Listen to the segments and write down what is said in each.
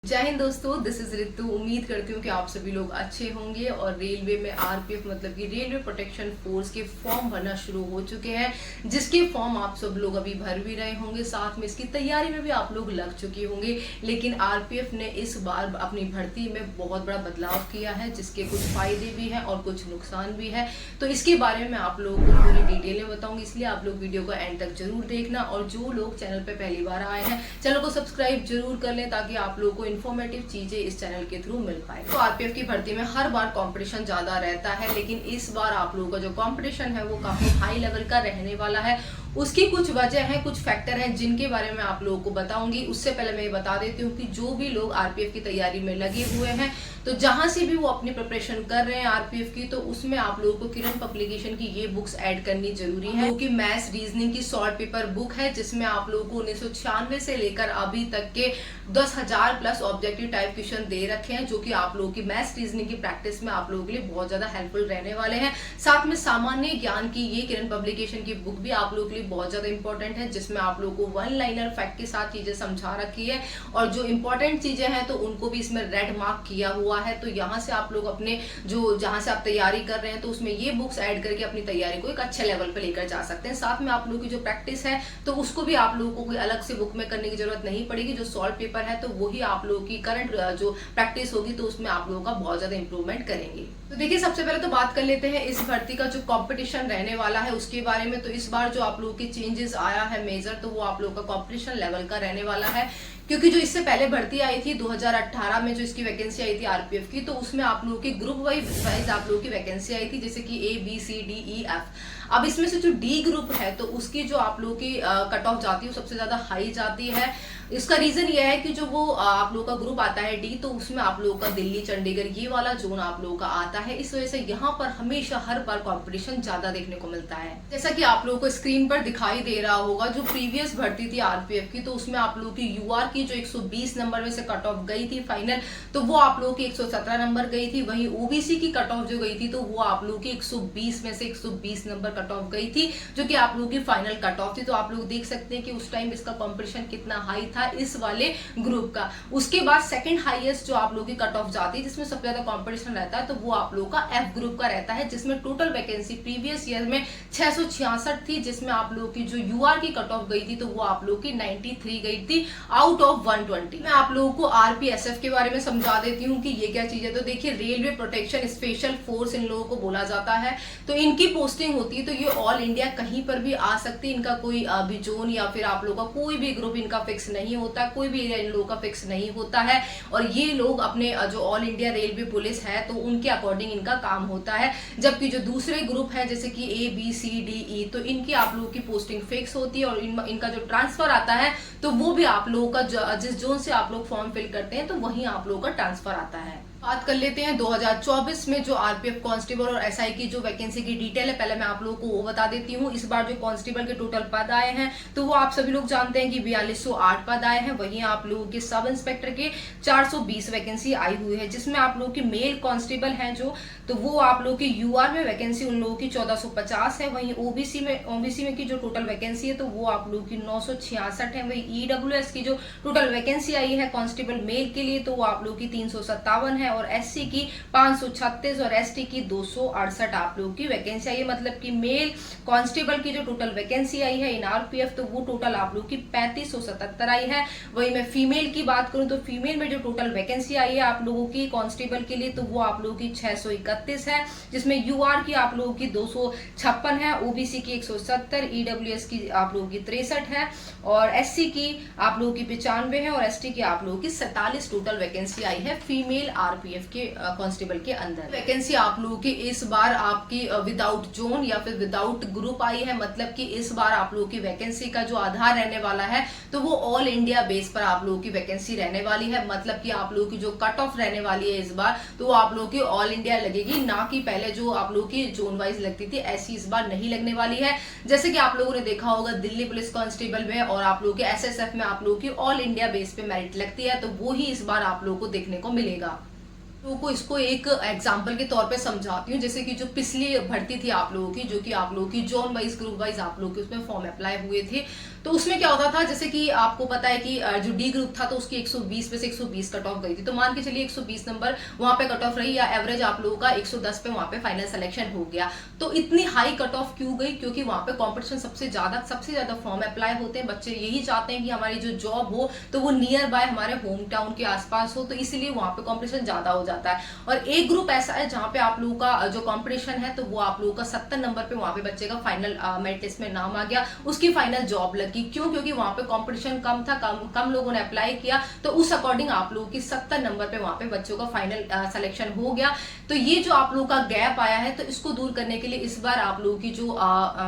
जय हिंद दोस्तों, this is Ritu. उम्मीद करती हूँ कि आप सभी लोग अच्छे होंगे। और रेलवे में आरपीएफ मतलब कि रेलवे प्रोटेक्शन फोर्स के फॉर्म भरना शुरू हो चुके हैं, जिसके फॉर्म आप सब लोग अभी भर भी रहे होंगे, साथ में इसकी तैयारी में भी आप लोग लग चुके होंगे। लेकिन आरपीएफ ने इस बार अपनी भर्ती में बहुत बड़ा बदलाव किया है, जिसके कुछ फायदे भी हैं और कुछ नुकसान भी है। तो इसके बारे में आप लोगों को पूरी डिटेल में बताऊंगी, इसलिए आप लोग वीडियो को एंड तक जरूर देखना। और जो लोग चैनल पर पहली बार आए हैं, चैनल को सब्सक्राइब जरूर कर लें, ताकि आप लोगों को इन्फॉर्मेटिव चीजें इस चैनल के थ्रू मिल पाए। तो आरपीएफ की भर्ती में हर बार कंपटीशन ज्यादा रहता है, लेकिन इस बार आप लोगों का जो कंपटीशन है वो काफी हाई लेवल का रहने वाला है। उसकी कुछ वजह है, कुछ फैक्टर हैं, जिनके बारे में आप लोगों को बताऊंगी। उससे पहले मैं ये बता देती हूँ कि जो भी लोग आरपीएफ की तैयारी में लगे हुए हैं, तो जहां से भी वो अपनी प्रिपरेशन कर रहे हैं आरपीएफ की, तो उसमें आप लोगों को किरण पब्लिकेशन की ये बुक्स ऐड करनी जरूरी है, क्योंकि मैथ्स रीजनिंग की शॉर्ट पेपर बुक है, जिसमें आप लोगों को 1996 से लेकर अभी तक के 10,000 प्लस ऑब्जेक्टिव टाइप क्वेश्चन दे रखे हैं, जो कि आप लोगों की मैथ्स रीजनिंग की प्रैक्टिस में आप लोगों के लिए बहुत ज्यादा हेल्पफुल रहने वाले हैं। साथ में सामान्य ज्ञान की ये किरण पब्लिकेशन की बुक भी आप लोगों के लिए बहुत ज्यादा इंपॉर्टेंट है, जिसमें आप लोगों को वन लाइनर फैक्ट के साथ चीजें समझा रखी है, और जो इंपॉर्टेंट चीजें हैं तो उनको भी इसमें रेड मार्क किया हुआ है। तो यहाँ से आप लोग अपने जो जहां से आप तैयारी कर रहे हैं, तो उसमें ये बुक्स ऐड करके अपनी तैयारी को एक अच्छे लेवल पे लेकर जा सकते हैं। साथ में आप लोगों की जो प्रैक्टिस है, तो उसको भी आप लोगों को कोई अलग से बुक में करने की जरूरत नहीं पड़ेगी। जो सॉल्व पेपर है, तो वही आप लोगों की करंट जो प्रैक्टिस होगी, तो उसमें आप लोगों का बहुत ज्यादा इंप्रूवमेंट करेंगे। तो देखिए, सबसे पहले तो बात कर लेते हैं इस भर्ती का जो कंपटीशन रहने वाला है उसके बारे में। तो इस बार जो आप लोगों के चेंजेस आया है मेजर, तो वो आप लोगों का कंपटीशन लेवल का रहने वाला है। क्योंकि जो इससे पहले भर्ती आई थी 2018 में, जो इसकी वैकेंसी आई थी आरपीएफ की, तो उसमें आप लोगों की ग्रुप वाइज आप लोगों की वैकेंसी आई थी, जैसे कि A B C D E F। अब इसमें से जो डी ग्रुप है, तो उसकी जो आप लोगों की कट ऑफ जाती है वो सबसे ज्यादा हाई जाती है। इसका रीजन ये है कि जो वो आप लोगों का ग्रुप आता है डी, तो उसमें आप लोगों का दिल्ली चंडीगढ़ ये वाला जोन आप लोगों का आता है। इस वजह से यहाँ पर हमेशा हर बार कंपटीशन ज्यादा देखने को मिलता है। जैसा कि आप लोगों को स्क्रीन पर दिखाई दे रहा होगा, जो प्रीवियस भर्ती थी आरपीएफ की, तो उसमें आप लोगों की यूआर की जो 120 नंबर में से कट ऑफ गई थी फाइनल, तो वो आप लोगों की 117 नंबर गई थी। वहीं ओबीसी की कट ऑफ जो गई थी, तो वो आप लोगों की 120 में से 120 नंबर कट ऑफ गई थी, जो कि आप लोगों की फाइनल कट ऑफ थी। तो आप लोग देख सकते हैं कि उस टाइम इसका कंपटीशन कितना हाई था इस वाले ग्रुप का। उसके बाद सेकंड हाईएस्ट जो आप लोगों की कट ऑफ जाती है, जिसमें सबसे ज्यादा कंपटीशन रहता है, तो वो आप लोगों का एफ ग्रुप का रहता है, जिसमें टोटल वैकेंसी प्रीवियस ईयर में 666 थी, जिसमें आप लोगों की जो यूआर की कट ऑफ गई थी, तो वो आप लोगों की 93 गई थी आउट ऑफ 120। मैं आप लोगों को आरपीएसएफ के बारे में समझा देती हूँ कि ये क्या चीज है। तो देखिए, railway protection special force in लोगों को बोला जाता है। तो इनकी पोस्टिंग होती है, तो ये ऑल इंडिया कहीं पर भी आ सकती है। इनका कोई भी जोन या फिर आप लोगों का कोई भी ग्रुप इनका फिक्स नहीं होता, कोई भी एरिया इन लोगों का फिक्स नहीं होता है। और ये लोग अपने जो ऑल इंडिया रेलवे पुलिस है, तो उनके अकॉर्डिंग इनका काम होता है। जबकि जो दूसरे ग्रुप है, जैसे कि A B C D E, तो इनकी आप लोगों की पोस्टिंग फिक्स होती है, और इनका जो ट्रांसफर आता है, तो वो भी आप लोगों का जिस जोन से आप लोग फॉर्म फिल करते हैं, तो वहीं आप लोगों का ट्रांसफर आता है। बात कर लेते हैं 2024 में जो आरपीएफ कांस्टेबल और एसआई की जो वैकेंसी की डिटेल है, पहले मैं आप लोगों को वो बता देती हूँ। इस बार जो कांस्टेबल के टोटल पद आए हैं, तो वो आप सभी लोग जानते हैं कि 4208 पद आए हैं। वहीं आप लोगों के सब इंस्पेक्टर के 420 वैकेंसी आई हुई है, जिसमें आप लोगों की मेल कांस्टेबल हैं जो, तो वो आप लोगों की यूआर में वैकेंसी उन लोगों की 1450 है। वहीं ओबीसी में की जो टोटल वैकेंसी है, तो वो आप लोगों की 966 है। वही ईडब्ल्यूएस की जो टोटल वैकेंसी आई है कांस्टेबल मेल के लिए, तो वो आप लोगों की 357 है, और एससी की 536 और एसटी की 268 आप लोगों की वैकेंसी आई है। मतलब कि मेल कांस्टेबल की जो टोटल वैकेंसी आई है इन आरपीएफ, तो वो टोटल आप लोगों की 3577 आई है। वही मैं फीमेल की बात करूं, तो फीमेल में जो टोटल वैकेंसी आई है आप लोगों की कांस्टेबल के लिए, तो वो आप लोगों की 631 है, जिसमें यूआर की आप लोगों की 256 है, ओबीसी की 170, ईडब्ल्यूएस की आप लोगों की 63 है, और एससी की आप लोगों की 95 है, और एसटी की आप लोगों की 47 टोटल वैकेंसी आई है फीमेल आरपीएफ के कांस्टेबल के अंदर। वैकेंसी आप लोगों की इस बार आपकी विदाउट जोन या फिर विदाउट ग्रुप आई है। मतलब कि इस बार आप लोगों की वैकेंसी का जो आधार रहने वाला है, तो वो ऑल इंडिया बेस पर आप लोगों की वैकेंसी रहने वाली है। मतलब कि आप लोगों की जो कट ऑफ रहने वाली है इस बार, तो वो आप लोगों की ऑल इंडिया लगेगी, ना कि पहले जो आप लोगों की जोन वाइज लगती थी, ऐसी इस बार नहीं लगने वाली है। जैसे कि आप लोगों ने देखा होगा दिल्ली पुलिस कांस्टेबल में और आप लोगों के एसएसएफ में आप लोगों की ऑल इंडिया बेस पे मेरिट लगती है, तो वो ही इस बार आप लोगों को देखने को मिलेगा। लोगों को इसको एक एग्जाम्पल के तौर पे समझाती हूँ। जैसे कि जो पिछली भर्ती थी आप लोगों की, जो कि आप लोगों की जोन वाइज ग्रुप वाइज आप लोगों के उसमें फॉर्म अप्लाई हुए थे, तो उसमें क्या होता था, जैसे कि आपको पता है कि जो डी ग्रुप था तो उसकी 120 पे से 120 कट ऑफ गई थी, तो मान के चलिए 120 नंबर वहां पे कट ऑफ रही, या एवरेज आप लोगों का 110 पे वहां पे फाइनल सिलेक्शन हो गया। तो इतनी हाई कट ऑफ क्यों गई? क्योंकि वहां पे कंपटीशन सबसे ज्यादा फॉर्म अप्लाई होते हैं, बच्चे यही चाहते हैं कि हमारी जो जॉब हो तो वो नियर बाय हमारे होम टाउन के आसपास हो, तो इसलिए वहां पे कंपटीशन ज्यादा हो जाता है। और एक ग्रुप ऐसा है जहां पे आप लोगों का जो कंपटीशन है तो वो आप लोगों का 70 नंबर पे वहां पे बच्चे का फाइनल मेरिट लिस्ट में नाम आ गया, उसकी फाइनल जॉब लगी। क्यों? क्योंकि वहां पे कंपटीशन कम था, कम लोगों ने अप्लाई किया, तो उस अकॉर्डिंग आप लोगों की 70 नंबर पे वहां पे बच्चों का फाइनल सिलेक्शन हो गया। तो ये जो आप लोगों का गैप आया है, तो इसको दूर करने के लिए इस बार आप लोगों की जो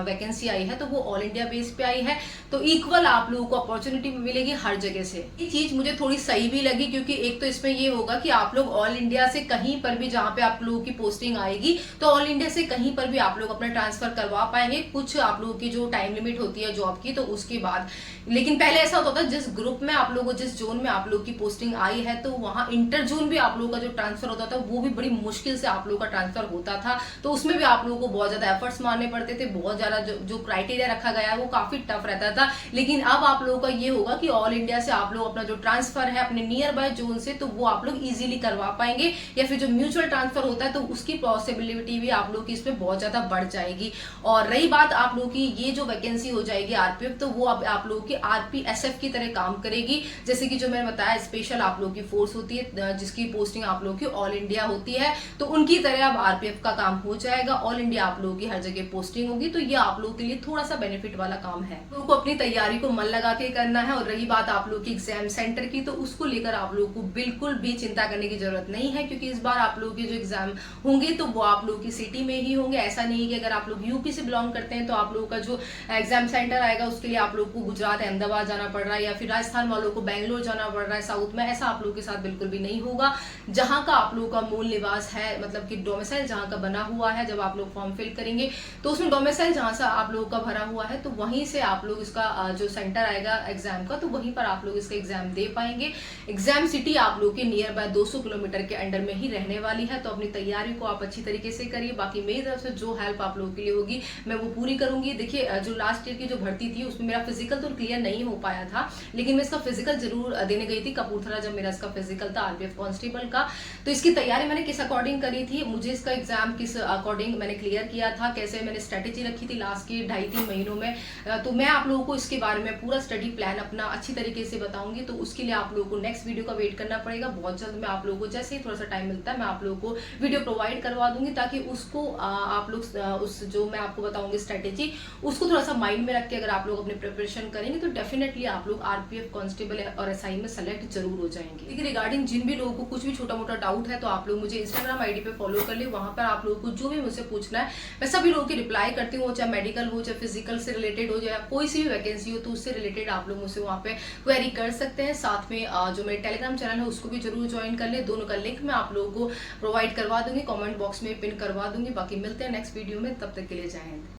वैकेंसी आई है तो वो ऑल इंडिया बेस पे आई है, तो इक्वल आप लोगों को अपॉर्चुनिटी मिलेगी हर जगह से। ये चीज मुझे थोड़ी सही भी लगी, क्योंकि एक तो इसमें ये होगा कि आप लोग ऑल इंडिया से कहीं पर भी जहां पे आप लोगों की पोस्टिंग आएगी तो ऑल इंडिया से कहीं पर भी आप लोग अपना ट्रांसफर करवा पाएंगे, कुछ आप लोगों की जो टाइम लिमिट होती है जॉब की तो उसके बाद। लेकिन पहले ऐसा होता था, जिस ग्रुप में आप लोगों, जिस जोन में आप लोगों की पोस्टिंग आई है तो वहां इंटर जोन भी आप लोगों का जो ट्रांसफर होता था वो भी बड़ी मुश्किल से आप लोगों का ट्रांसफर होता था, तो उसमें भी आप लोगों को बहुत ज्यादा एफर्ट्स मारने पड़ते थे, बहुत ज्यादा जो क्राइटेरिया रखा गया है वो काफी टफ रहता था। लेकिन अब आप लोगों का ये होगा कि ऑल इंडिया से आप लोग अपना जो ट्रांसफर है अपने नियर बाय जोन से तो वो आप लोग इजीली करवा पाएंगे, या फिर जो म्यूचुअल ट्रांसफर होता है तो उसकी पॉसिबिलिटी भी आप लोग की इसमें बहुत ज्यादा बढ़ जाएगी। और रही बात आप लोगों की ये जो वैकेंसी हो जाएगी आरपीएफ, तो वो आप लोगों की आरपीएसएफ की तरह काम करेगी। जैसे कि जो मैंने बताया स्पेशल आप लोगों की फोर्स होती है जिसकी पोस्टिंग आप लोगों की ऑल इंडिया होती है, तो उनकी तरह अब आरपीएफ का काम हो जाएगा, ऑल इंडिया आप लोगों की हर जगह पोस्टिंग होगी। तो ये आप लोगों के लिए थोड़ा सा बेनिफिट वाला काम है, लोगों को अपनी तैयारी को मन लगा के करना है। और रही बात आप लोगों की एग्जाम सेंटर की, तो उसको लेकर आप लोगों को बिल्कुल भी चिंता करने की जरूरत नहीं है, क्योंकि इस बार आप लोगों के जो एग्जाम होंगे तो वो आप लोगों की सिटी में ही होंगे। ऐसा नहीं कि अगर आप लोग यूपी से बिलोंग करते हैं तो आप लोगों का जो एग्जाम सेंटर आएगा उसके लिए आप लोग को गुजरात अहमदाबाद जाना पड़ रहा है, या फिर राजस्थान वालों को बैंगलोर जाना पड़ रहा है साउथ में। ऐसा आप लोगों के साथ बिल्कुल भी नहीं होगा। जहां का आप लोगों का मूल निवास है, मतलब कि डोमिसाइल जहां का बना हुआ है, जब आप लोग फॉर्म फिल करेंगे तो उसमें डोमिसाइल जहां से आप लोगों का भरा हुआ है तो वहीं से आप लोग इसका जो सेंटर आएगा एग्जाम का, तो वहीं पर आप लोग इसका एग्जाम दे पाएंगे। एग्जाम सिटी आप लोग के नियर बाय 200 किलोमीटर के अंडर में ही रहने वाली है, तो अपनी तैयारी को आप अच्छी तरीके से करिए। बाकी मेरी तरफ से जो हेल्प आप लोगों के लिए होगी मैं वो पूरी करूंगी। देखिए जो लास्ट ईयर की जो भर्ती थी उसमें मेरा फिजिकल तो क्लियर नहीं हो पाया था, लेकिन मैं इसका फिजिकल जरूर देने गई थी कपूरथला, जब मेरा इसका फिजिकल था आरपीएफ कांस्टेबल का। तो इसकी तैयारी मैंने किस अकॉर्डिंग करी थी, मुझे इसका एग्जाम किस अकॉर्डिंग मैंने क्लियर किया था, कैसे मैंने स्ट्रेटेजी रखी थी लास्ट के 2.5-3 महीनों में, तो मैं आप लोगों को इसके बारे में पूरा स्टडी प्लान अपना अच्छी तरीके से बताऊंगी। तो उसके लिए आप लोगों को नेक्स्ट वीडियो का वेट करना पड़ेगा। बहुत जल्द मैं आप लोगों को जैसे ही थोड़ा सा टाइम मिलता है मैं आप लोगों को वीडियो प्रोवाइड करवा दूंगी, ताकि उसको आप लोग उस जो मैं आपको बताऊंगी स्ट्रेटेजी उसको थोड़ा सा माइंड में रख के अगर आप लोग अपनी प्रिपरेशन करेंगे तो डेफिनेटली आप लोग आरपीएफ कांस्टेबल और एसआई में सेलेक्ट जरूर हो जाएंगे। लेकिन रिगार्डिंग जिन भी लोगों को कुछ भी छोटा मोटा डाउट है तो आप लोग मुझे इंस्टाग्राम आईडी पे फॉलो कर ले, वहां पर आप लोगों को जो भी मुझसे पूछना है मैं सभी लोगों की रिप्लाई करती हूँ, चाहे मेडिकल हो, चाहे फिजिकल से रिलेटेड हो, चाहे कोई सी भी वैकेंसी हो तो उससे रिलेटेड आप लोग मुझसे वहाँ पे क्वेरी कर सकते हैं। साथ में जो मेरे टेलीग्राम चैनल है उसको भी जरूर ज्वाइन कर ले, दोनों का लिंक मैं आप लोगों को प्रोवाइड करवा दूंगी, कमेंट बॉक्स में पिन करवा दूंगी। बाकी मिलते हैं नेक्स्ट वीडियो में, तब तक के लिए जय हिंद।